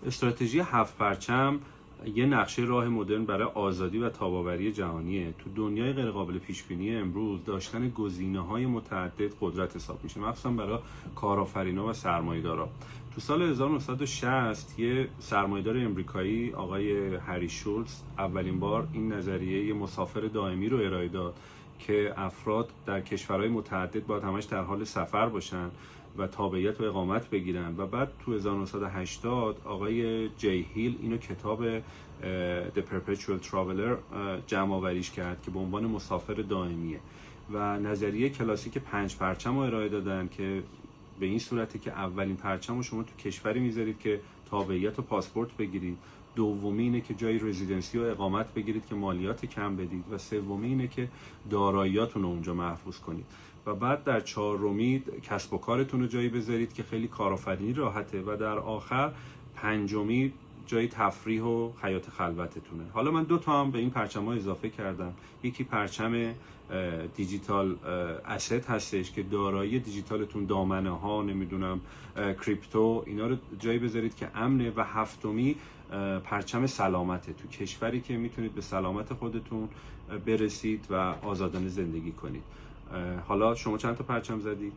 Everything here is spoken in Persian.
استراتژی 7 پرچم یه نقشه راه مدرن برای آزادی و تاب‌آوری جهانیه. تو دنیای غیرقابل پیش‌بینی امروز داشتن گزینه‌های متعدد قدرت حساب میشه، مخصوصا برای کارآفرینا و سرمایه‌دارا. تو سال 1960 یه سرمایه‌دار امریکایی آقای هری شولز اولین بار این نظریه مسافر دائمی رو ارائه داد که افراد در کشورهای متعدد باید همش در حال سفر باشن و تابعیت و اقامت بگیرن. و بعد تو 1980 آقای جی هیل اینو کتاب The Perpetual Traveler جمع آوریش کرد که به عنوان مسافر دائمیه. و نظریه کلاسیک 5 پرچم رو ارائه دادن که به این صورته که اولین پرچم رو شما تو کشوری میذارید که تابعیت و پاسپورت بگیرید، دومی اینه که جای رزیدنسی و اقامت بگیرید که مالیات کم بدید، و سومی اینه که داراییاتون رو اونجا محفوظ کنید، و بعد در چهارمی کسب و کارتون رو جایی بذارید که خیلی کارآفرینی راحته، و در آخر پنجمی جای تفریح و حیات خلوتتونه. حالا من 2 تا هم به این پرچم‌ها اضافه کردم. یکی پرچم دیجیتال اسست هستش که دارایی دیجیتالتون، دامنه ها، نمیدونم کریپتو، اینا رو جایی بذارید که امنه. و هفتمی پرچم سلامته، تو کشوری که میتونید به سلامت خودتون برسید و آزادانه زندگی کنید. حالا شما چند تا پرچم زدید؟